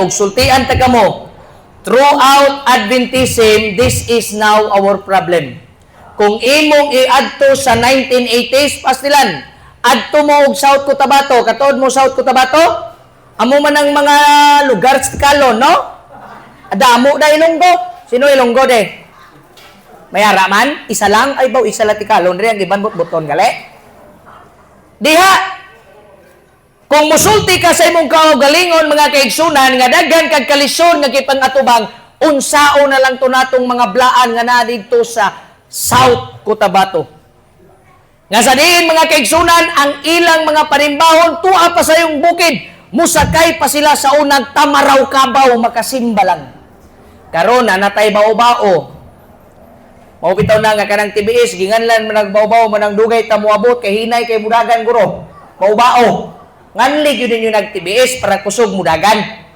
og sultian ta kamo. Throughout Adventism, this is now our problem. Kung imong iadto sa 1980s, pastilan, adto mo og South Cotabato, katuod mo South Cotabato, amo man ang mga lugar sa Kalon, no? Adamo da Ilonggo. Sino Ilonggo de? Mayara man, isa lang, ay baw, isa lati Kalon, rin ang iban buton gali. Diha, kung musulti ka sa imong kaugalingon, mga kaigsunan, nga daghan kag kalisyon nga kipangatubang, unsao na lang to natong mga blaan nga na dito sa South Cotabato. Nga sa diin, mga kaigsunan, ang ilang mga panimbahon, tuwa pa sa iyong bukid, musakay pa sila sa unang tamaraw kabaw, makasimba lang. Karon na natay bao-bao. Maupitaw na nga kanang TBS, ginganlan managbao-bao, manang dugay tamuabot, kay hinay kay mudagan guro. Bao-bao. Nganlig yun ninyo nag-TBS para kusog mudagan.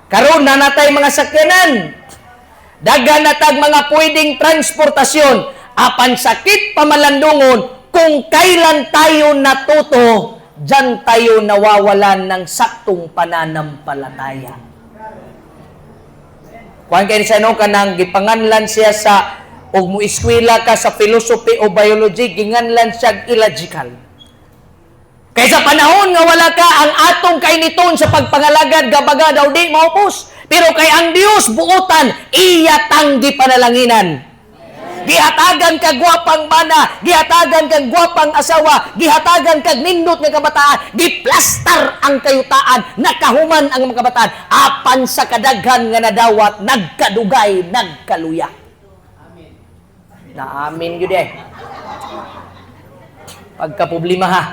Karon na natay mga sakyanan. Dagan natag mga pwedeng transportasyon. Apan sakit pamalandungon, kung kailan tayo natuto, dyan tayo nawawalan ng saktong pananampalataya. Kuhan kayo sa inyo ka nang gipanganlan siya sa, o muiskwila ka sa philosophy o biology, ginganlan siya illogical. Kaysa panahon nga wala ka, ang atong kainiton sa pagpangalagad, gabaga daw di maupos. Pero kay ang Diyos buutan, iya tanggi panalanginan. Gihatagan kag gwapang mana, gihatagan kag gwapang asawa, gihatagan kag nindot nga kabataan, giplastar ang kayutaan, nakahuman ang mga kabataan, apan sa kadaghan nga nadawat, nagkadugay, nagkaluya. Naamin yun eh. Pagkaproblema ha.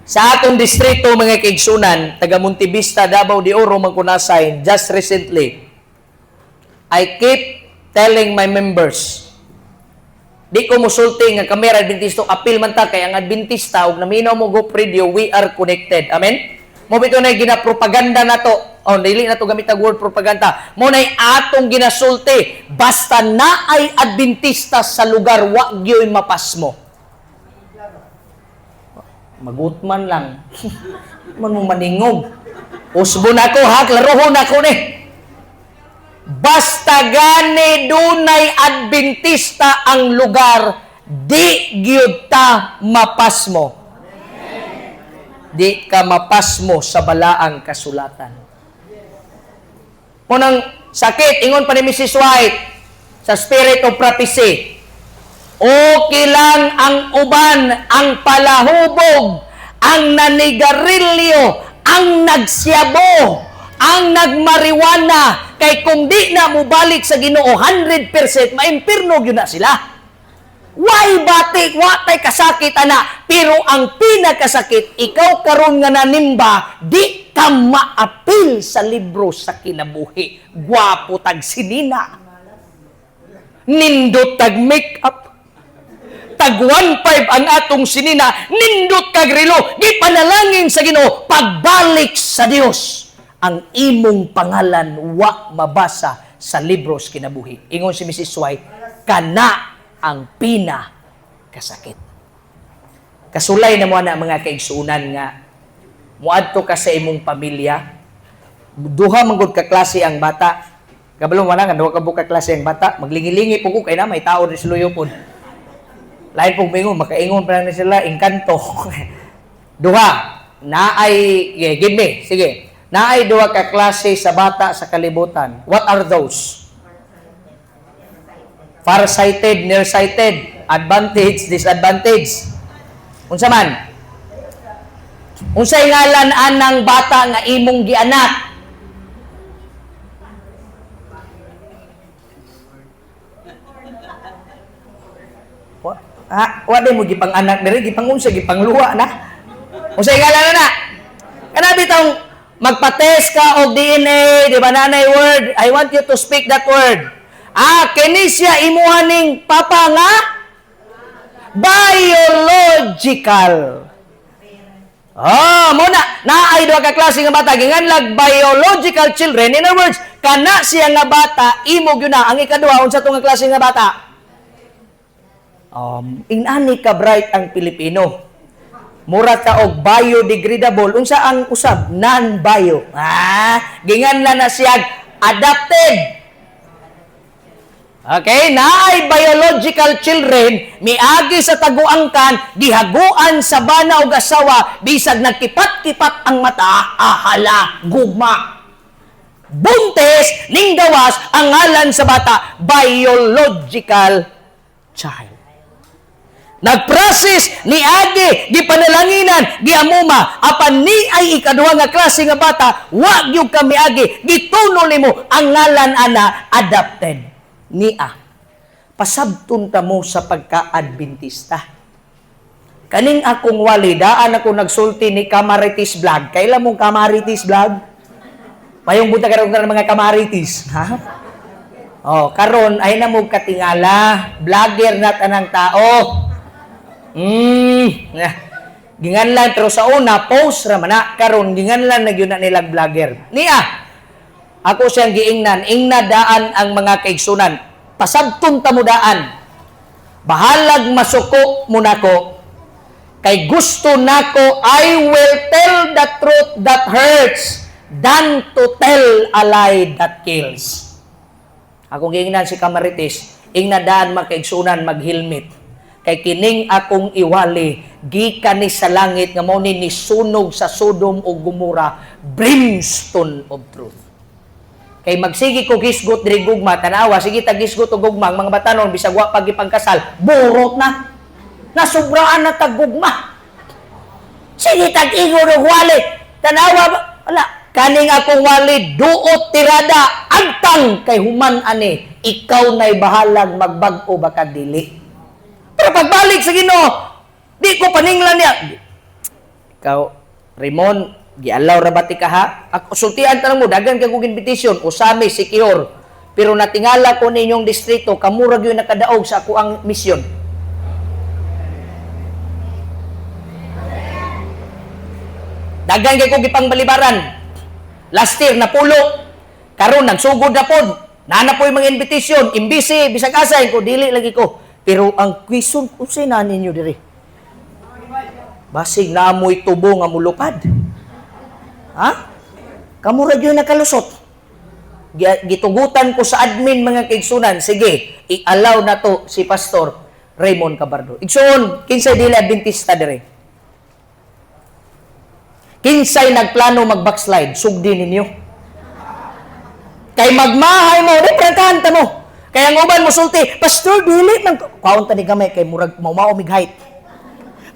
Sa atong distrito, mga kaigsunan, taga Montevista, Davao de Oro, Mangkunasayn, just recently, I keep telling my members, di ko musulti nga kamera Adventista, apil man ta, kay ang Adventista, ug naminaw mo go radio, we are connected. Amen? Mo bito na ginapropaganda na to, o dili na to gamit ang word propaganda, mo na atong ginasulti, basta na ay Adventista sa lugar, wag gyoy mapasmo. Magutman lang. Man maningog. Usbo na ko ha, klarohon ako ni. Basta gani dunay Adventista ang lugar, di gyud ta mapasmo. Di ka mapasmo sa balaang kasulatan. Munang sakit, ingon pa ni Mrs. White, sa Spirit of Prophecy, okay lang ang uban, ang palahubog, ang nanigarilyo, ang nagsyabo, ang nagmariwana, kay kung di na mo balik sa Ginoo 100%, maimpirno yun na sila. Why batik, watay kasakit ana, pero ang pinakasakit, ikaw karon nga nanimba, di ka maapil sa libro sa kinabuhi. Gwapo tag sinina. Nindot tag make-up. Tag 1.5 ang atong sinina, nindot kag relo, gipanalangin sa Ginoo, pagbalik sa Dios. Ang imong pangalan wa mabasa sa libros kinabuhi. Ingon si Mrs. White, kana ang pinakasakit. Kasulay na mo na mga kaigsuunan nga, muadto ka sa imong pamilya, duha manggod ka klase ang bata, kabalo wala nga, duha ka buka klase ang bata, maglingi-lingi po ko, kaya na may tao rin siluyo po. Lain pong mingon, makaingon pa lang sila, engkanto. Duha, naay, give me, sige. Naay duha ka klase sa bata sa kalibutan. What are those? Farsighted, nearsighted, advantage, disadvantage. Unsa man? Unsay ngalan anang bata nga imong gianak? Wala mo gipang anak diri, gipang unsa, gipang luwa na. Unsay ngalan na? Kana bitong magpa-test ka og DNA, di ba nanay word? I want you to speak that word. Kini siya imuhaning papa nga biological. Muna, naay duha ka klase nga bata, ginganlag biological children. In other words, kana siya nga bata, imo gyud na. Ang ikaduha, unsa to nga klase nga bata? Inani ka bright ang Pilipino. mura ta og biodegradable. Unsa ang usab? Non-bio. Ginganlan na siya adapted. Okay, naay biological children, miagi sa taguangkan, gihaguan sa bana og asawa, bisag nagkipat-kipat ang mata, ahala, gugma. Buntes, ning gawas, ang ngalan sa bata, biological child. Nagprocess ni agi, gipanalanginan, giamuma, apan ni ay ikaduha nga klase nga bata, wag yung kami agi, gituno nimo ang ngalan ana adopted. Nia, pasabtun ta mo sa pagka-Adventista. Kaning akong walidaan ako nagsulti ni Kamaritis Vlog. Kailan mong Kamaritis Vlog? Payong buta karon ng mga Kamaritis. Ha? Karon ay na mo katingala. Vlogger na tanang tao. Ginganlan, pero sa una, post raman na. Karon, ginganlan na yun na nilang vlogger. Nia, ako siyang giingnan, daan ang mga kaigsunan. Pasabtun ta mo daan. Bahalag masuko mo nako. Kay gusto nako, I will tell the truth that hurts than to tell a lie that kills. Akong giingnan si Kamaritis, daan mga kaigsunan mag-helmet. Kay kining akong iwali, gikan ni sa langit, nga mao ni sunog sa Sodom o Gomora, brimstone of truth. Kay magsigi ko gisgot diri gugma, tanawa, sige tagisgot o gugma, mga batanon, bisag wa pag ipangkasal, burot na. Nasubraan na taggugma. Sige tag-ingo ng wali. Tanawa, wala. Kaning akong wali, duot tirada, agtang kay human ani, ikaw na'y bahalag magbag-o baka dili. Pero pagbalik sa Ginoo, di ko paninglan niya. Ikaw, Raymond, gialaw ra ba ti ka ha? Ako sultian tanong mo, dagan kag invitation, usami secure. Pero natingala ko ninyong distrito, kamurag yun nakadaog sa ako ang misyon. Dagan kay ko gipang balibaran. Last year napulo. Karon nagsugod na pod. Nana po yung mga invitation, imbisi, bisag asay ko, dili lagi ko. Pero ang question ko na ninyo diri. Basig na amoy tubo nga mulupad. Ha? Kamura yun nakalusot. Gitugutan ko sa admin mga kaigsunan. Sige, i-allow na to si Pastor Raymond Cabardo. Igsoon, kinsay dili Adventista dire. Kinsay nagplano mag-backslide, sugdi ninyo. Kay magmahay mo, di prangkanta mo. Kaya ang uban mo sulti, Pastor, dili man ko. Kaunta ni gamay, kay murag maumig height.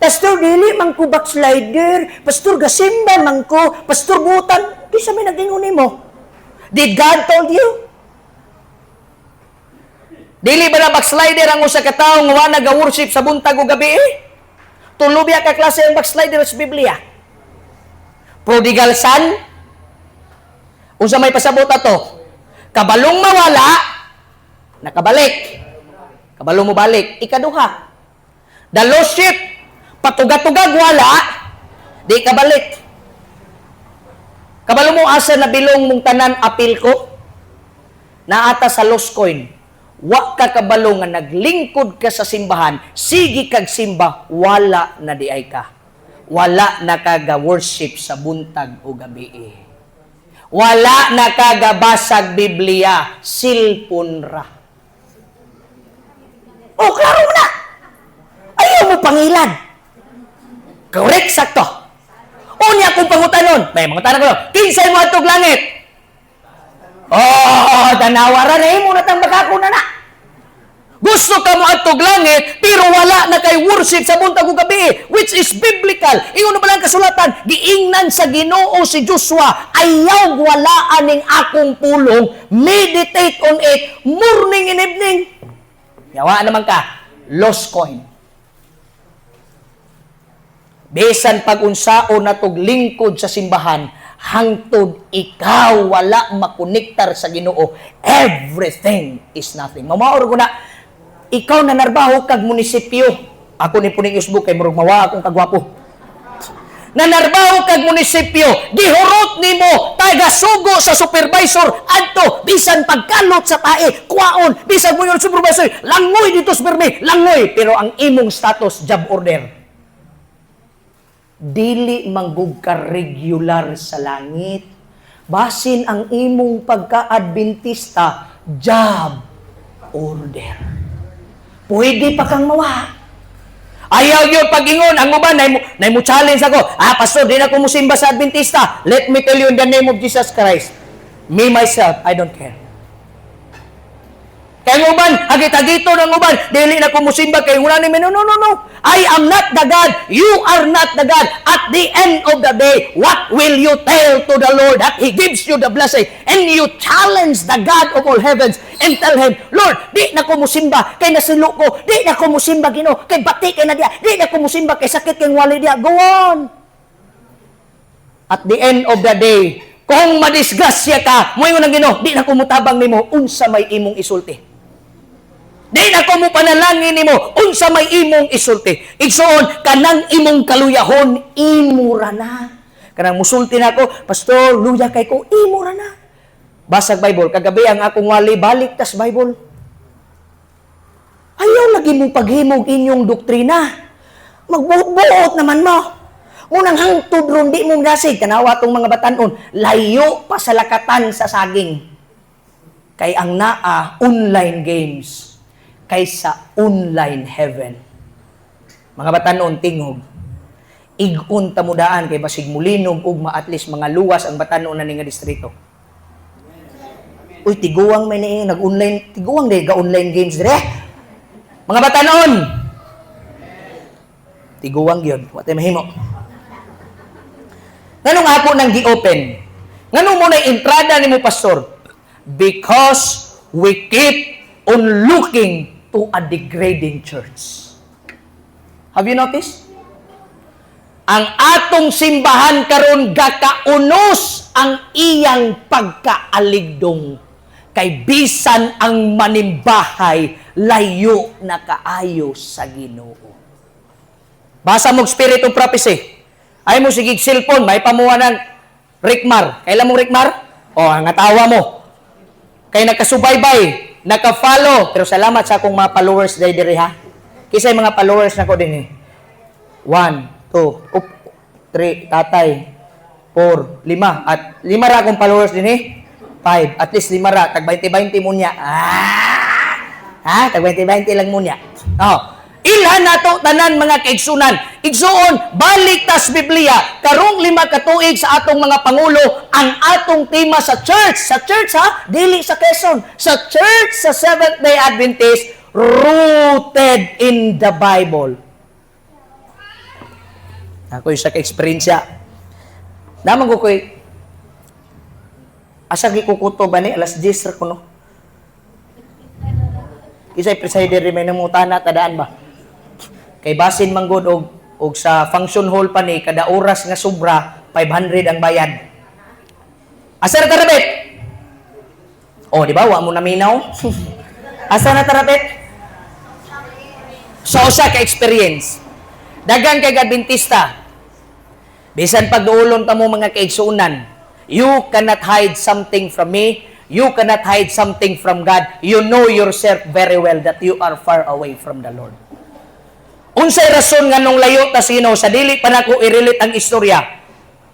Pastor, dili man ko backslider. Pastor, gasimba man ko. Pastor, butan. Di sa may nag-ingunin mo. Did God told you? Dili ba na backslider ang usa ka tawo nga nag-worship sa buntag o gabi? Tulubya ka klase ang backslider sa Biblia. Prodigal son? Unsa may pasabot ato? Kabalong mawala, nakabalik. Kabalong mo balik. Ikaduha. The lost sheep, patuga-tugag wala, di kabalik. Kabalo mo asa na bilong mong tanan apil ko, naata sa lost coin. Wa ka kabalo nga naglingkod ka sa simbahan, sige kag simba, wala na di ay ka. Wala na kaga-worship sa buntag o gabi. Wala na kagabasag Biblia, silpon ra. O, klaro mo na! Ayaw mo pangilan. Correct, sakto. Unya akong pangutanon. May mga tanong ko, kinsay mo atog langit? Tanawaran na mo natang baka na na. Gusto ka mo atog langit, pero wala na kay worship sa buntag ug gabi, which is biblical. Ingon na ba lang kasulatan, giingnan sa Ginoo si Joshua, ayaw wala aning akong pulong, meditate on it, morning and evening. Yawa naman ka, lost coin. Besan pag-unsaon natog lingkod sa simbahan, hangtod ikaw wala makonektar sa Ginoo, everything is nothing. Mamaor ko na, ikaw na narbaho kag munisipyo. Ako ni puning usbok kay murag mawa akong kagwapo. Nanarbaho kag munisipyo, gihurot nimo taga-sugo sa supervisor adto bisan pagkalot sa tae, kuwaon bisan mo yung supervisor, langoy dito sa permi, langoy, pero ang imong status job order. dili manggug ka regular sa langit. Basin ang imong pagka-Adventista, job order. Pwede pa kang mawa. Ayaw yun pag-ingon. Ang uban, na mo challenge ako. Pastor, di na ako musimba sa Adventista. Let me tell you in the name of Jesus Christ. Me, myself, I don't care. Kaya ang uban, hagit-hagito ng uban, dili na ko musimba kay wala ni no. I am not the God. You are not the God. At the end of the day, what will you tell to the Lord that He gives you the blessing? And you challenge the God of all heavens and tell Him, Lord, di na ko musimba kay nasilo ko. Di na ko musimba, Ginoo, kay bati kay na diya. Di na ko musimba kay sakit kay wali diya. Go on. At the end of the day, kung madisgrasya ka, moingon ang Ginoo, di na ko mutabang nimo unsa may imong isulti. Di na ko mo panalangin nimo unsa may imong isulti. Igsoon kanang imong kaluyahon imura na. Kanang musulti nako, pastor, luya kay ko imura na. Basag Bible kagabi ang akong wali balik tas Bible. Ayaw lagi mo paghimog inyong doktrina. Magbuot naman mo. Munang hangtod ron di mo nasig tanawa tong mga batanon, layo pa sa lakatan sa saging. Kay ang naa online games kaysa online heaven. Mga batanon tingog. Igun tamudaan kay basig mulinog ugma at least mga luwas ang batanon na nga distrito. Uy, tiguang may nag-online, tiguang day ga-online games dire. Mga batanon. Tiguang gyud, wa tay mahimo. Nganong ako nang gi-open? Nganong mo na entrada nimo pastor? Because we keep on looking to a degrading church. Have you noticed? Ang atong simbahan karon gakaunos ang iyang pagkaaligdong. Kay bisan ang manimbahay layo na kaayo sa Ginoo. Basa mo Spirit of Prophecy. Ay mo sigig cellphone, may pamuha ng Rickmar. Kailan mo Rickmar? Ang tawa mo. Kay nakasubaybay, naka-follow. Pero salamat sa akong mga followers diri ha. Kisay mga followers na ko din 1, 2, 3, tatay, 4, 5. At 5 ra akong followers din 5. At least 5 ra. Tag 20-20 mo niya. Tag 20-20 lang mo niya. Ilhan nato tanan mga kaigsunan. Igsuon, balik tas Biblia. Karong 5 ka tuig sa atong mga pangulo, ang atong tema sa church. Sa church ha, dili sa Quezon. Sa church sa Seventh-day Adventist, rooted in the Bible. Ako isa ka-experiensya. Naman ko ko'y asa gikukuto ba ni alas 10 ra kuno. Kisay presider may namutana tadaan ba? Kay basin manggod og sa function hall pa ni kada oras nga sobra 500 ang bayad. Asa na tarapit? Di ba wa mo naminaw? Asa na tarapit? Sa usa ka experience. Dagan kay Adventista. Bisan pagduulon ta mo mga kaigsunan, you cannot hide something from me. You cannot hide something from God. You know yourself very well that you are far away from the Lord. Unsay rason nga nung layo ta sino sa dili pa nako i-relate ang istorya.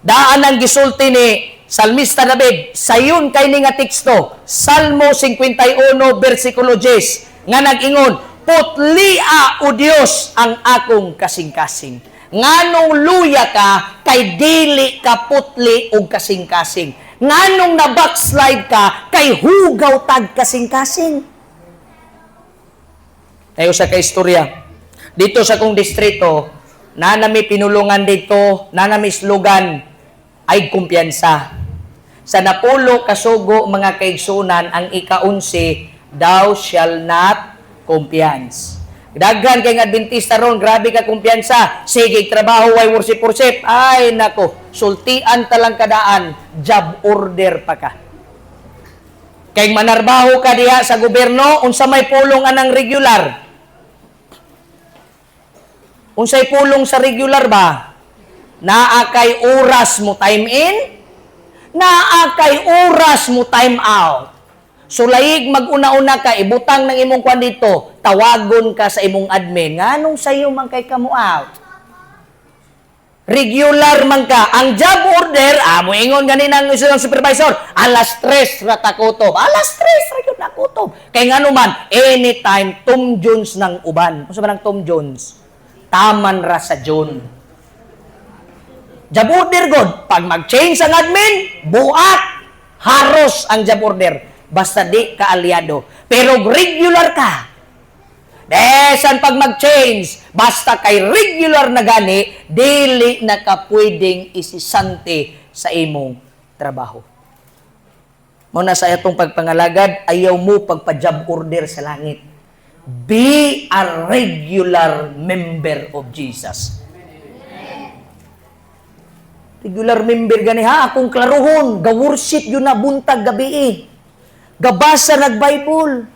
Daan ang gisulti ni Salmista David sayon kay ni nga teksto Salmo 51 bersikulo 10 nga nag-ingon, "Putlia o Dios ang akong kasing-kasing. Nganong luya ka kay dili ka putli og kasing-kasing. Nganong na backslide ka kay hugaw tag kasing-kasing." Tayo sa kaistorya. Dito sa kong distrito, na nami pinulungan dito, na nami slogan, ay kumpiyansa. Sa napulo kasugo mga kaigsunan, ang ika-11, thou shall not kumpiyansa. Daghan kay Adventista ron, grabe ka kumpiyansa. Sige, trabaho, way worship. Ay, nako, sultian talang kadaan, job order pa ka. Kay manarbaho ka diha sa gobyerno, unsa may pulong anang regular. Unsay pulong sa regular ba? Naa kay oras mo time in, naa kay oras mo time out. So laig mag-una-una ka, ibutang ng imong kwan dito, tawagon ka sa imong admin. Nganong sayo man kay kamo out? regular man ka. Ang job order, moingon ganin ang iso ng supervisor, alas 3 ra ta kutob. Alas 3 ra yun na kutob. Kay nga naman, anytime, Tom Jones ng uban. Kung ba ng Tom Jones? Taman ra sa John. Job order, God. Pag mag-change ang admin, buak, haros ang job order. Basta di ka aliado. Pero regular ka. Desan pag mag-change, basta kay regular na gani, dili na ka pwedeng isisante sa imong trabaho. Muna sa itong pagpangalagad, ayaw mo pagpa-job order sa langit. Be a regular member of Jesus. Regular member gani ha, akong klaruhon, ga-worship yun na buntag gabi gabasa nag-Bible.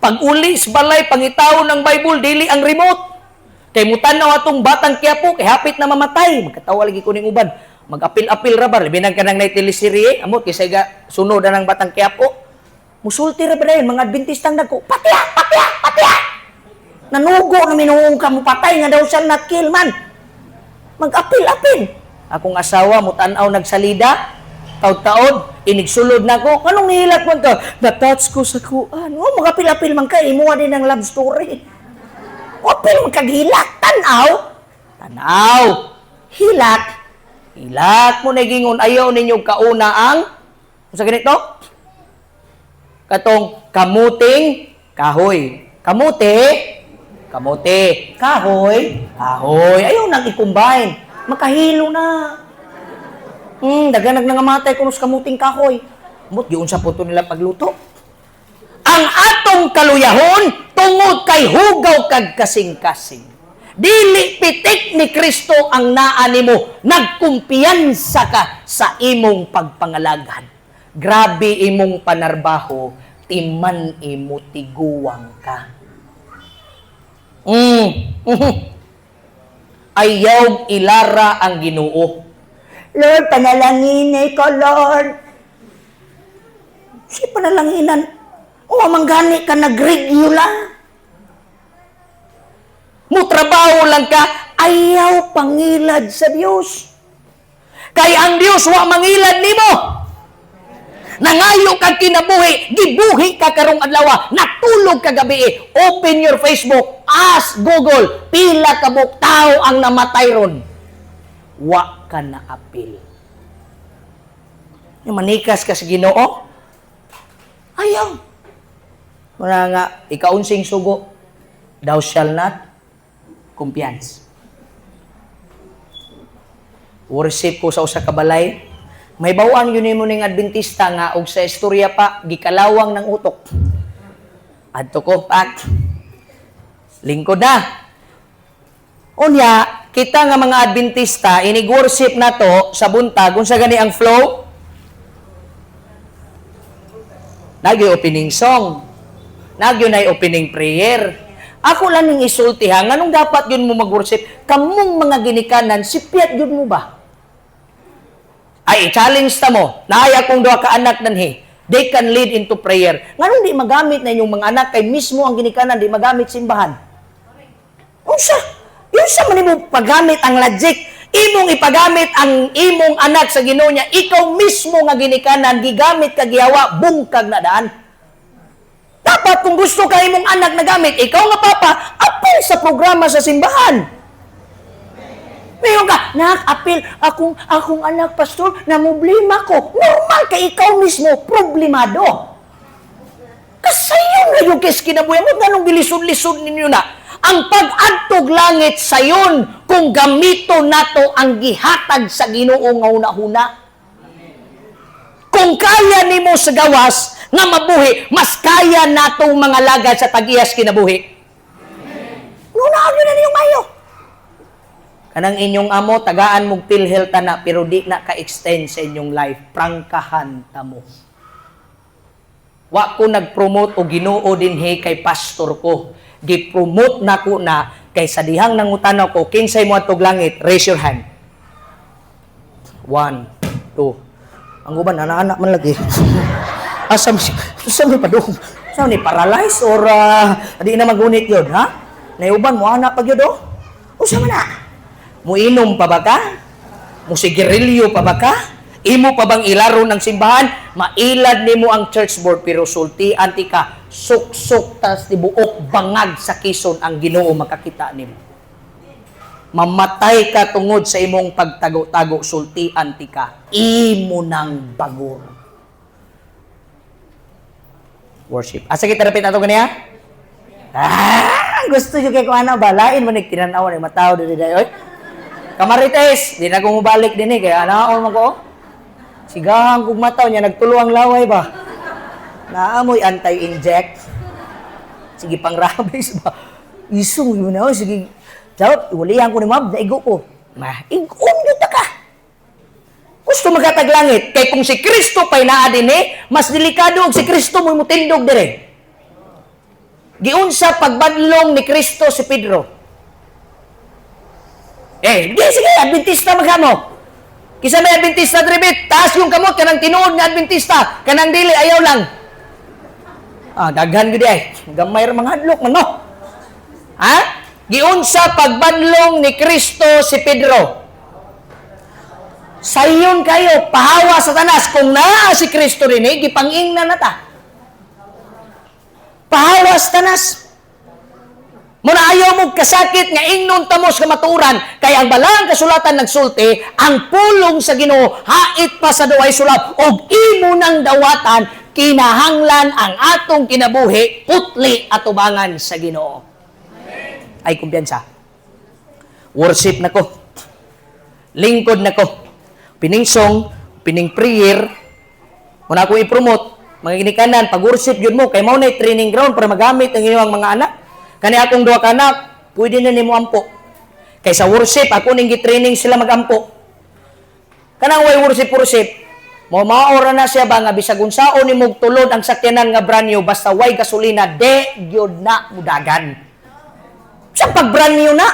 Pag uli sa balay, pangitaw ng Bible, dili ang remote. Kay mutanaw atong batang Quiapo, kay hapit na mamatay. Magkatawa lagi ko ning uban. Mag-apil-apil ra ba? Binang ka nang na teleserye, amot, kisay ga sunod na ng batang Quiapo. Musulti ra ba na yun, mga Adventistang nagko, patya! Nanugo na minuong ka mo patay, nga daw siya na-kill man. Mag-apil-apil. Akong asawa, mutanaw nagsalida, taod-taod, inigsulod na ko. Anong nihilat mo ito? Na-touch ko sa kuan. Magapil-apil man ka, imuha din ng love story. Apil man kaghilak. Tanaw. Hilak mo na gingon. Ayaw ninyo kauna ang, sa ganito? Katong kamuting kahoy. Kamote. Kahoy. Ayaw nang i-combine. Makahilo na. Daganag nga matay kuno sa kamuting kahoy. Mut giun sa puto nila pagluto. Ang atong kaluyahon tungod kay hugaw kag kasing-kasing. Dili pitik ni Kristo ang naa nimo, nagkumpiyansa ka sa imong pagpangalagad. Grabe imong panarbaho, timan imo tiguwang ka. Ayaw ilara ang Ginoo. Lord, panalangin ko, Lord. Si panalanginan, manggani ka nag-regular. Mutrabaho lang ka, ayaw pangilad sa Diyos. Kaya ang Diyos mangilad nimo. Nangayo ka kinabuhi, gibuhi ka karong adlaw, natulog ka gabi. Open your Facebook, ask Google, pila ka tao ang namatay ron. Wa ka na apil. Yung manikas ka sa Ginoo, ayaw. Muna nga, ikaunsing sugo, thou shall not kumpiyansa. Worship ko sa usa ka balay, may bawaan yun mo ning Adventista nga, og sa istorya pa, gikalawang ng utok. Adto ko, pak, lingkod na. Unya, kita nga mga Adventista, inig-worship na to sa buntag, kung sa gani ang flow, nagyo opening song, nagyo na opening prayer. Ako lang ning isultihan, anong dapat yun mo mag-worship? Kamong mga ginikanan, sipyat yun mo ba? Ay, challenge ta mo, naaya kong doha ka anak nanhi, they can lead into prayer. Nganong di magamit na inyong mga anak, kay mismo ang ginikanan, di magamit simbahan. Yung sa manimo paggamit ang logic, imong ipagamit ang imong anak sa Ginoo niya, ikaw mismo nga ginikanan, gigamit ka giyawa, bungkag na daan. Dapat kung gusto ka imong anak na gamit, ikaw nga papa, apil sa programa sa simbahan. Mayroon ka, apil, akong anak, pastor, namumblema ko. Normal ka ikaw mismo, problemado. Kasayon na yung kinabuhi mo, ganong gilisod-lisod ninyo na. Ang pag-adtog langit sayon kung gamito nato ang gihatag sa Ginoo nga una-una. Kung kaya nimo sa gawas nga mabuhi, mas kaya natong mga lagad sa tag-iyas kinabuhi. Nunaan yun na niyong mayo. Kanang inyong amo, tagaan mong PhilHealth na, pero di na ka-extend sa inyong life. Prangkahan ta mo. Wa ko nag-promote o Ginoo dinhi kay pastor ko. Gi-promote na ko na kay sa dihang nangutanaw ko, kinsay mo atog langit, raise your hand. 1, 2. Ang uban, anak-anak man lagi. Asam may padung. Saan ni paralyze or di na magunit yun, ha? Naiuban mo, anak pag yun, o sama na. Muinom pa ba ka? Musigirilyo pa ba ka? Imo pa bang ilaro ng simbahan? Mailad nimo ang church board pero sulti anti ka suksok tas tibuok bangag sa kison ang Ginoo makakita nimo. Mamatay ka tungod sa imong pagtago-tago sulti anti ka. Imo nang bagor. Worship. Asa kita dapat ato ganiya? Gusto nyo kay kung ano, balain mo nagtinanaw ng matao dito dayo. Kamarites, di na ko mabalik din kaya anaon mo ko. Sigahan kong mataw niya, nagtuluang laway ba? Naamoy anti-inject. Sige, pang rabies ba? Isong yun na, sige. Dapat, iwalihan ko ni Mab, naigo ko. Igom yun ka. Gusto magkataglangit. Kaya kung si Kristo pa'y naadin mas delikado og si Kristo mo mutindog dire. Giunsa pagbadlong ni Kristo si Pedro. Sige, Adventista magkamo. Kisa may Adventista dribit, taas yung kamot, kanang tinuod nga Adventista, kanang dili, ayaw lang. Daghan gudi ay. Gamay ra mga hadlok, man no? Giunsa pagbadlong ni Kristo si Pedro. Sayon kayo, pahawa sa tanas, kung naa si Kristo rin gipangingnan na ta. Pahawa sa tanas. Muna ayaw mo kasakit nga ingnon tamos ka maturan kay ang balang kasulatan nagsulti ang pulong sa Ginoo hait pa sa duay sulab og imo nang dawatan kinahanglan ang atong kinabuhi putli atubangan sa Ginoo. Ay kumpiyansa. Worship nako. Lingkod nako. Pining song, pining prayer muna ko i-promote mga ginikanan pag-worship yun mo kay mao nay training ground para magamit ang inyong mga anak. Kani akong duha ka anak, pwede na nimo ampo. Kay sa worship, ako ning gi-training sila magampo. Kanang way worship, maura na siya ba nga bisag unsaon nimo tulod ang sakyanan nga brand new basta way gasolina, de gyud na mudagan. Sa pag brand new na,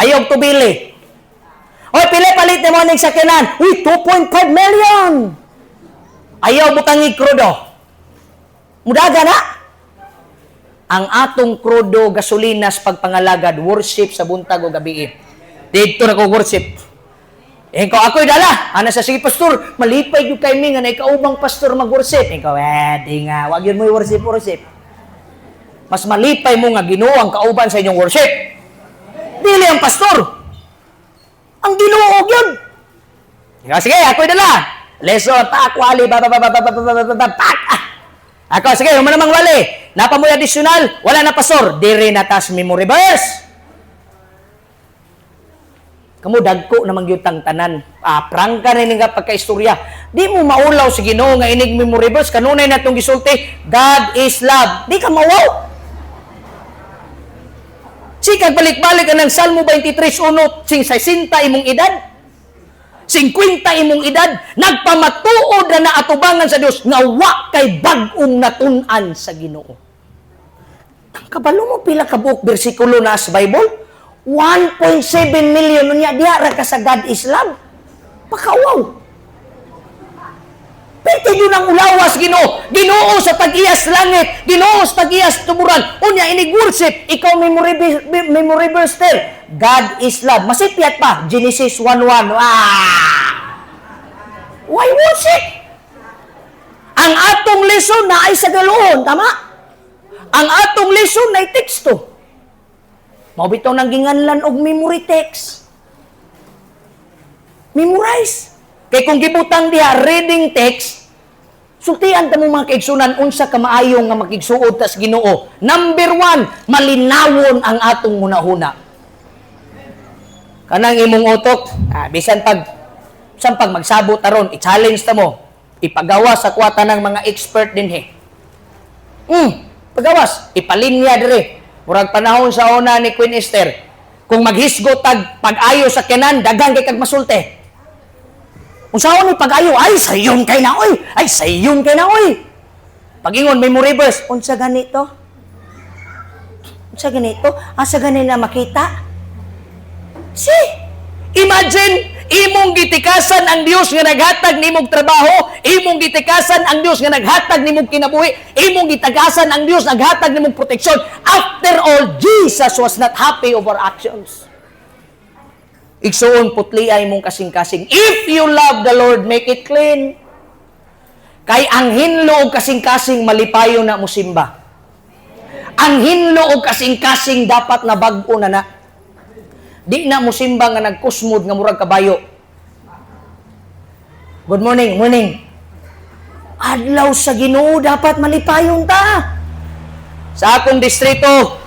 ayaw tubili. Oy, pili palit nimo ning sakyanan. Uy, 2.5 million. Ayaw butangig krudo. Mudagan na. Ang atong krudo gasolinas pagpangalagad worship sa buntag o gabi. Dito na ko worship. Ikaw ako'y dala. Ana sa sige pastor, malipay yung kay mi nga na ikaubang pastor mag-worship. Ikaw, di nga, wag yun mo worship. Mas malipay mo nga Ginoo ang kauban sa inyong worship. Dili ang pastor. Ang Ginoo yun. Ikaw, sige, ako'y dala. Leso, wali, Ako, sige, human namang wali. Napamoy additional, wala na pastor. Dire na tas memory verse. Kamu dagko namang yung tanan. Prangka na nga pagka-istorya. Di mo maulaw si Ginoo nga inig memory verse. Kanunay na itong gisulti, God is love. Di ka mawaw. Sikag balik-balik ka ng Salmo 23:1, sing 60 imong edad. 50 imong edad, nagpamatuod na atubangan sa Dios nga wa kay bag-ong natun-an sa Ginoo. Ang kabalo mo pila ka buok bersikulo na sa Bible? 1.7 million niya diha ra ka sa God is love. Pakawaw. Pwede yun ang ulawas, Ginoo. Ginoo sa tag-iyas langit. Ginoo sa tag-iyas tumuran. Unya, inig-worship. Ikaw memory verse there. God is love. Masipyat pa. Genesis 1:1. Why worship? Ang atong lesson na ay sa galoon. Tama? Ang atong lesson na ay teksto. Mabitaw nang ginganlan og memory text. Memorize. Kay kung gibutang diha reading text, sultian ta mo mga kaigsunan unsa ka maayo nga makigsuod tas Ginoo. Number 1, malinawon ang atong hunahuna. Kanang imong utok, bisan pag magsabot aron, i-challenge ta mo. Ipagawa sa kwata ng mga expert din pagawas, ipalinya dire. Murag panahon sa una ni Queen Esther, kung maghisgot tag pag-ayo sa kanan, daghang kay kag masulte. Unsaon ni pag-ayo? Ay, sayon kay na, oy! Ay, sayon kay na, oy! Pag-ingon, memory verse, unsa ganito? Unsa ganito? Asa ganin na makita? Imagine, imong gitikasan ang Dios nga naghatag nimong trabaho, imong gitikasan ang Dios nga naghatag nimong kinabuhi, imong gitikasan ang Dios naghatag nimong proteksyon. After all, Jesus was not happy over actions. Igsuon putli ay mong kasing-kasing. If you love the Lord, make it clean. Kay ang hinlo og kasing-kasing malipayo na musimba. Ang hinlo og kasing-kasing dapat na bag-o na na. Di na musimba nga nagkusmod nga murag kabayo. Good morning, morning. Adlaw sa Ginoo dapat malipayon ta. Sa akong distrito,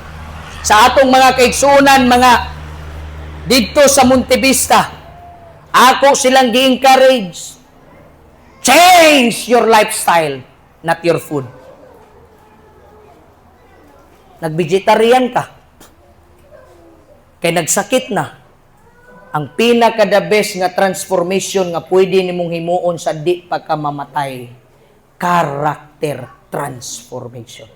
sa atong mga kaigsunan, mga dito sa Montevista, ako silang gi-encourage. Change your lifestyle, not your food. Nag-vegetarian ka, kay nagsakit na, ang pinaka-the best nga transformation nga pwede nimong himuon sa di pagkamamatay, character transformation.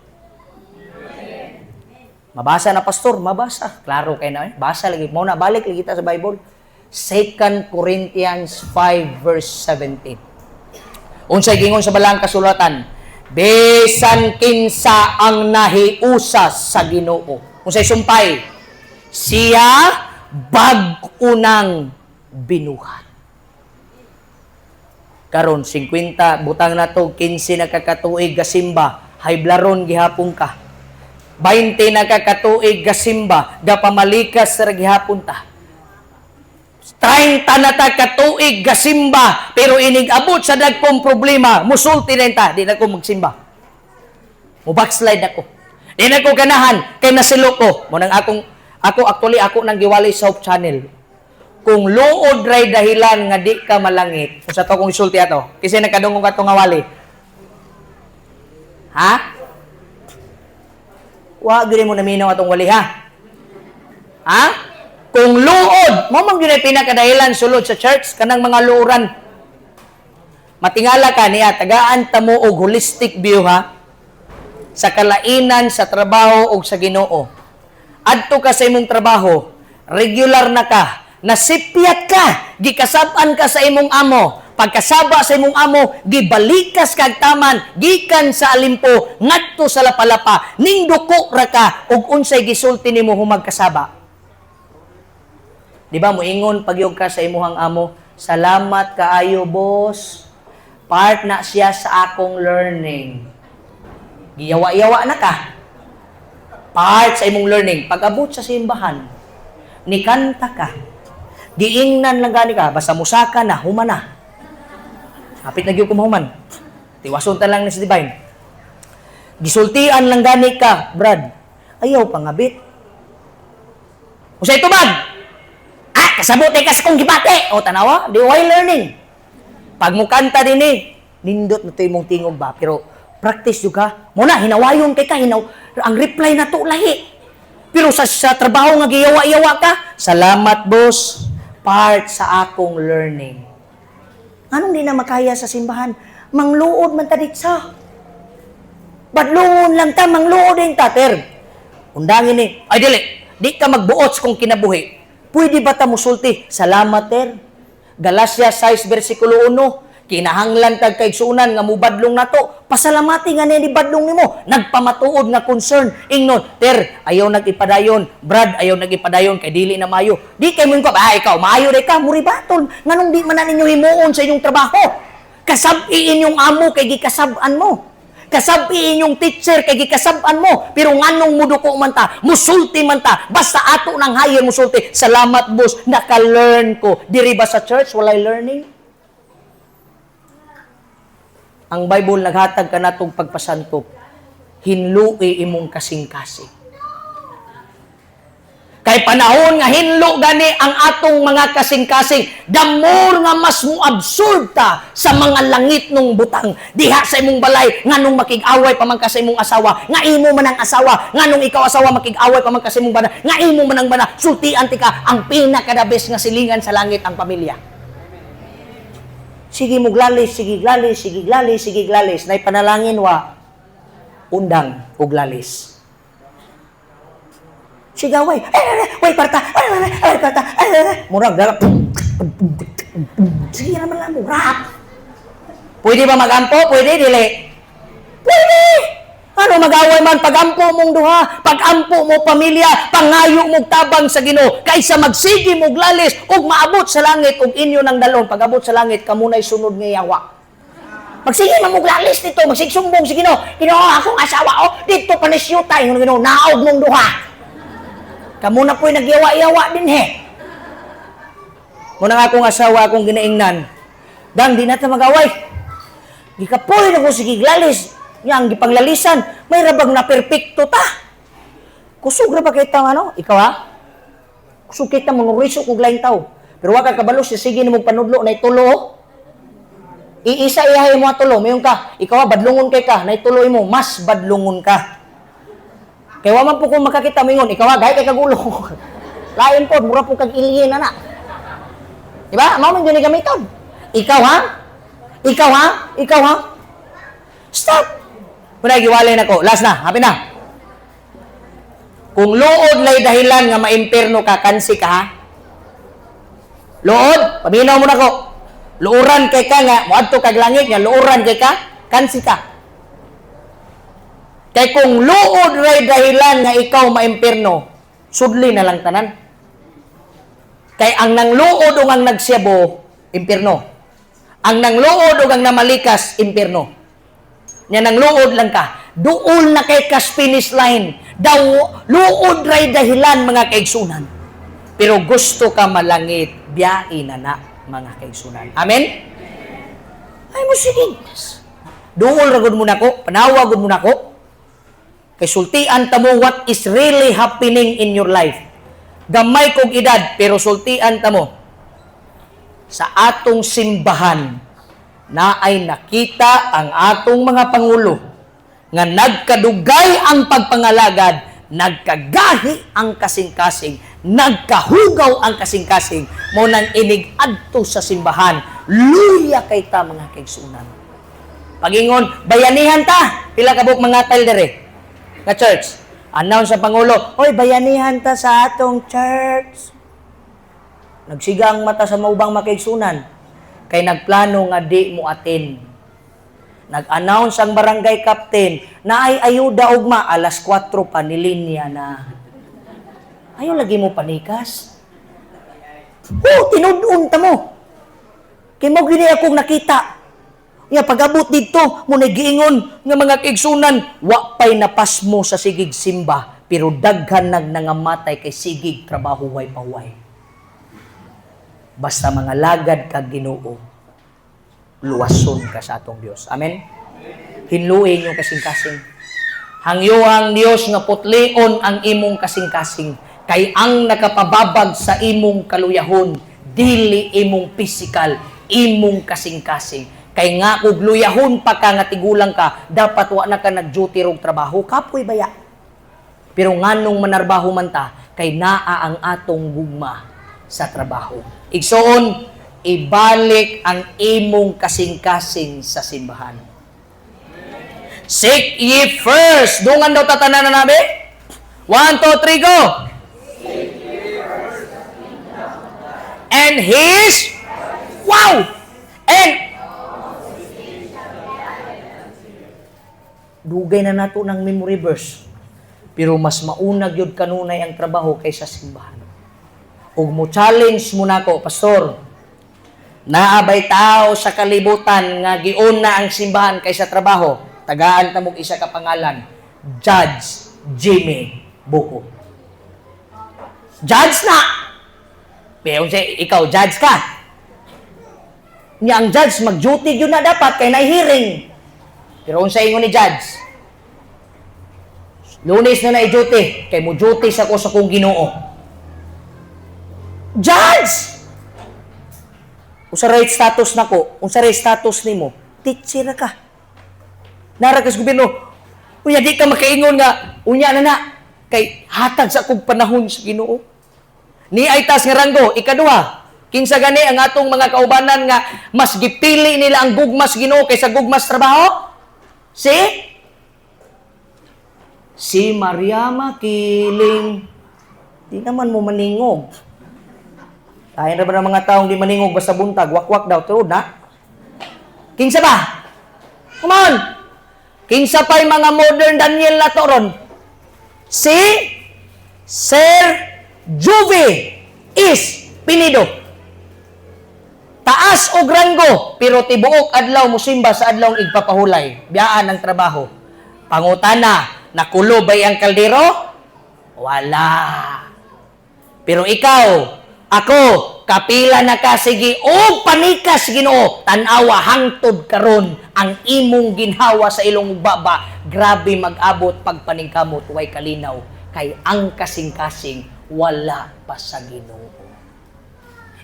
Mabasa na, pastor, mabasa. Klaro kayo na, basa lagi. Muna, balik lagi kita sa Bible. 2 Corinthians 5 verse 17. Unsay gingon sa balang kasulatan, besan kinsa ang nahiusas sa Ginoo. Unsay sumpay, siya bag-unang binuhat. Karon 50 butang na to, 15 nakakatuig gasimba, hayblaron gihapon ka. 20 nakakatuig gasimba, gapamalikas sa gihapon ta. 30 na ta katuig gasimba, pero inig-abot sa dagkong problema, musulti na ta, di na ko magsimba. Mo backslide ako. Di na ko ganahan, kay nasilo ko. Munang ako nang giwali sa Hope Channel. Kung luod ray dahilan nga di ka malangit, kung sa to kong isulti ato, kasi nagkadungong ka itong awali. Ha? Wag mo naminaw atong wali, ha? Ha? Kung luod, mo man gyud pinakadahilan sulod sa church kanang mga luuran. Matingala ka niya, tagaan ta mo og holistic view, ha? Sa kalainan sa trabaho og sa Ginoo. Adto ka sa imong trabaho, regular na ka, nasipyat ka, gikasab-an ka sa imong amo, pagkasaba sa imong amo, gibalikas kag taman, gikan sa alimpo, ngadto sa lapalapa, ning duko ra ka, ug unsay gisulti nimo humag kasaba. Di ba, muingon pagyog ka sa imuhang amo, salamat kaayo, boss. Part na siya sa akong learning. Giyawa-yawa na ka. Part sa imong learning. Pag-abot sa simbahan, nikanta ka. Giingnan lang gani ka, basta musaka na, humana. Hapit na gyud kumahuman. Tiwason ta lang ni si Divine. Gisultian lang gani ka, Brad. Ayaw pangabit. Usay tubag. Kasabot ay kas kong gibate. O, tanawa, di way learning. Pag mo kanta din nindot na ito yung tingog ba? Pero, practice juga. Muna, hinawayon kay ka, ang reply na to, lahi. Pero sa trabaho nga giyawa-yawa ka, salamat, boss. Part sa akong learning. Anong di na makaya sa simbahan? Mangluod man tadit sa. Badluon lang ta, mangluod din ta, ter. Undangin ay dili, di ka magbuots kung kinabuhi. Pwede ba ta musulti? Salamat, ter. Galacia 6, versikulo 1. Kinahanglan tag kaigsunan nga mubadlong nato. Pasalamati nga ni badlong nimo. Nagpamatuod nga concern. Ingnon, ter, ayaw nagipadayon. Brad, ayaw nagipadayon. Kay dili na mayo. Di kay mo ko, ikaw, maayo rin ka. Muribaton. Nganong di man na ninyo himuon sa inyong trabaho. Kasabiin yung amo kay gikasab-an mo. Kasabiin yung teacher kay gikasab-an mo. Pero nganong muduko man ta, musulti man ta, basta ato nang hayon musulti. Salamat, boss, naka-learn ko. Diri ba sa church walay learning? Ang Bible naghatag ka natong pagpasantop. Hinlui imong kasing-kasing. Kay panahon nga hinlo gani ang atong mga kasing-kasing, the more nga mas muabsurd ta sa mga langit nung butang. Diha sa imong balay, nganong makig-away pa man ka sa imong asawa, nga imo man ang asawa, nganong ikaw asawa makig-away pa man ka sa imong bana, nga imo man ang bana, sultian ti ka, ang pinakadabes nga silingan sa langit ang pamilya. Sige mo glalis, sige glalis, sige glalis, sige glalis, nay panalangin wa undang ug lalis. Sigaway, way parta, parta, murag galap. Sige naman lang, murag. Pwede ba magampo? Pwede, dili? Pwede! Ano mag-away man, pagampo mong duha, pagampo mo pamilya, pangayo mong tabang sa Ginoo, kaysa magsigi mong lalis, ug maabot sa langit, ug inyo ng dalon, pag-abot sa langit, kamunay sunod nga yawa. Magsige man mong lalis dito, magsigsumbong sa Ginoo, Ginoo, akong asawa, dito panisyuta, yung Ginoo, naog mong duha. Kamuna po'y nagyawa-yawa din Muna nga akong asawa, akong ginaingnan, dang, di natin mag-away. Di ka po'y na kung sige lalis, yang gipanglalisan, may rabag na perpekto ta. Kusog ra ba kita ano? Ikaw ha? Kusog kita mo nuriso kog lain tao. Pero wa ka kabalo si sige nimo panudlo na itulo. Iisa iyahay mo tulo, mayon ka. Ikaw badlungon kay ka, na ituloy mo, mas badlungon ka. Kay wa man po kung makakita mo ingon, ikaw gay kay kagulo. Lain pod mura po kag ilyen ana. Diba? Mao man gyud ni gamiton. Ikaw ha? Ikaw ha? Ikaw ha? Stop! Muna, giwalay na ko. Last na. Happy na. Kung luod lay dahilan nga maimperno ka, kansi ka, ha? Luod, paminaw mo na ko. Luuran kay ka nga, muadto kag langit nga, luuran kay ka, kansi ka. Kay kung luod lay dahilan nga ikaw maimperno, sudli na lang tanan. Kay ang nangluod o ang nagsiyabo, impierno. Ang nangluod o ang namalikas, impierno. Nya nang luod lang ka, duol na kay kas finish line. Daw luod ray dahilan mga kaigsunan. Pero gusto ka malangit, biyain na mga kaigsunan. Amen? Ay mo sige. Duol ra gud mo nako, panawa gud mo nako. Kay sultian ta mo what is really happening in your life. Gamay kog edad pero sultian ta mo sa atong simbahan na ay nakita ang atong mga pangulo nga nagkadugay ang pagpangalagad, nagkagahi ang kasing-kasing, nagkahugaw ang kasing-kasing, mo nang inig-adto sa simbahan, luya kay ta mga kaigsunan. Pagingon, bayanihan ta, pila ka buk mga tal dire nga church. Announce sa pangulo, oy bayanihan ta sa atong church. Nagsiga ang mata sa maubang makaigsunan. Kay nagplano nga di mo atin. Nag-announce ang barangay captain na ay ayuda ugma alas 4 pa nilinya na. Ayaw lagi mo panikas. Tinudun ta mo. Kay mo gini akong nakita. Nga pag-abot dito, mo nagiingon nga mga kaigsunan, wa pay napas mo sa sigig simba, pero daghan nangamatay kay sigig trabaho way paway. Basta mga lagad kag Ginoo, luwason ka sa atong Dios. Amen? Hinluin yung kasing-kasing. Hangyo ang Dios nga putlion ang imong kasing-kasing. Kay ang nakapababag sa imong kaluyahon, dili imong physical, imong kasing-kasing. Kay nga kung luyahon pa ka nga tigulang ka, dapat wa na ka nag-duty rog trabaho, kapoy baya. Pero nganong manarbaho man ta, kay naa ang atong gugma sa trabaho. Igsoon, ibalik ang imong kasing-kasing sa simbahan. Seek ye first. Dungan daw tatanan na nabi? 1, 2, 3, go! And His, wow! And, dugay na nato ng memory verse. Pero mas maunag yun kanunay ang trabaho kaysa simbahan. Ug mo challenge mo nako, pastor. Naabay tao sa kalibutan nga giuna ang simbahan kaysa trabaho. Tagaan ta mog isa ka pangalan, Judge Jimmy Buko. Judge na. Pero ikaw judge ka. Nya ang judge mag-duty gyud na dapat kay nay hearing. Pero unsa ingon ni judge? Lunes na na-duty kay mo duty sa ko sa kong Ginoo. Judge! Unsa right status nako? Unsa right status nimo? Teacher ka. Nara ka sa gobyerno. Unya di ka makaingon nga unya na kay hatag sa kog panahon sa Ginoo. Ni ay tas nga ranggo ikaduha. Kinsa gani ang atong mga kaubanan nga mas gipili nila ang gugmas Ginoo kaysa gugmas trabaho? Si Maria Makiling. Di naman mo maningog. Kaya na ba ng mga taong di maningog basta buntag, wakwak daw, turod na? Kinsa ba? Come on! Kinsa pa'y mga modern Daniel na to ron? Si Sir Juve is Pinido. Taas og ranggo, pero tibuok adlaw musimba sa adlaw igpapahulay. Biyaan ang trabaho. Pangutana, nakulo ba'y ang kaldero? Wala. Pero ikaw, ako, kapila na ka, sige, o panikas, Ginoo, tanawa, hangtod karon ang imong ginhawa sa ilong baba, grabe mag-abot pagpaningkamot, way kalinaw, kay ang kasing-kasing, wala pa sa Ginoo.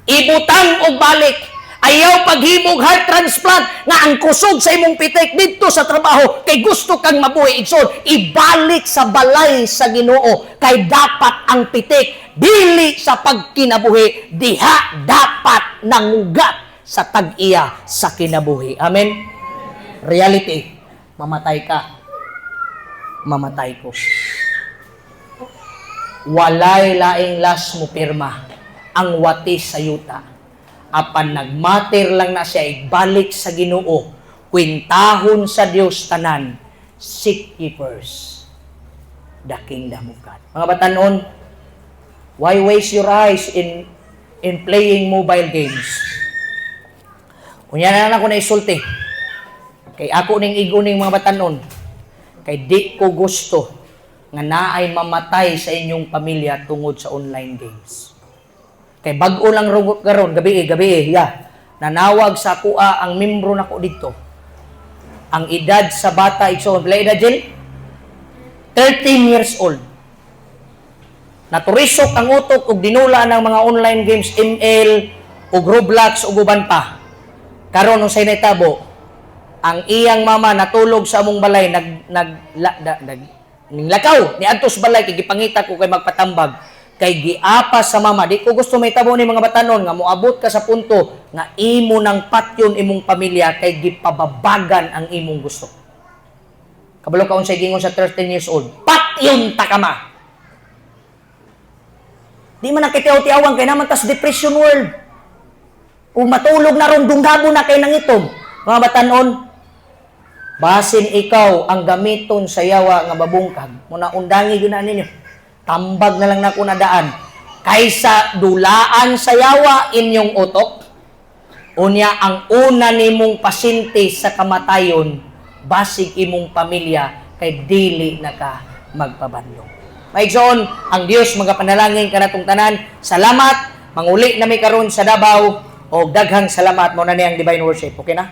Ibutang og balik, ayaw paghimog heart transplant nga ang kusog sa imong pitik dito sa trabaho kay gusto kang mabuhi igsoon, ibalik sa balay sa Ginoo kay dapat ang pitik dili sa pagkinabuhi diha dapat nangugat sa tag-iya sa kinabuhi. Amen. Reality, mamatay ka, mamatay ko. Walay laing las mo pirma ang watis sa yuta. Apan nagmater lang na siya, ibalik sa Ginoo, kwintahon sa Dios tanan, seek ye first the kingdom of God. Mga batanon, why waste your eyes in playing mobile games? Kunya na ako na isulti. Kay ako ning iguning mga batanon, kay di ko gusto nga naay mamatay sa inyong pamilya tungod sa online games. Kay bag-o lang rugot karon gabi, nanawag sa kuha ang membro nako dito. Ang edad sa bata igsoon, pila edad Jill? 13 years old. Naturisok ang utok ug dinula ng mga online games, ML ug Roblox ug uban pa. Karon unsay nahitabo? Ang iyang mama natulog sa among balay ninglakaw ni adtos balay kay gipangita ko kay magpatambag. Kay giapa sa mama, di ko gusto may tabo ni mga batanon nga moabot ka sa punto nga imo ng patyon imong pamilya kay gipababagan ang imong gusto. Kabalo ka unsay gingon sa 13 years old, patyon ta ka ma. Di man nakitiaw-tiawan kay naman tas depression world. Kung matulog na ron dunggabo na kay nangitom, mga batanon, basin ikaw ang gamiton sa yawa nga babungkag, muna undangi gyud na ninyo. Tambag na lang na kunadaan. Kaysa dulaan sa yawa inyong utok, unya ang una nimong pasinti sa kamatayon, basig imong pamilya, kay dili na ka magpabandong. Maigsoon, ang Dios magapanalangin kanatong tanan. Salamat, manguli na may karon sa Davao, o daghang salamat mo na niyang divine worship. Okay na?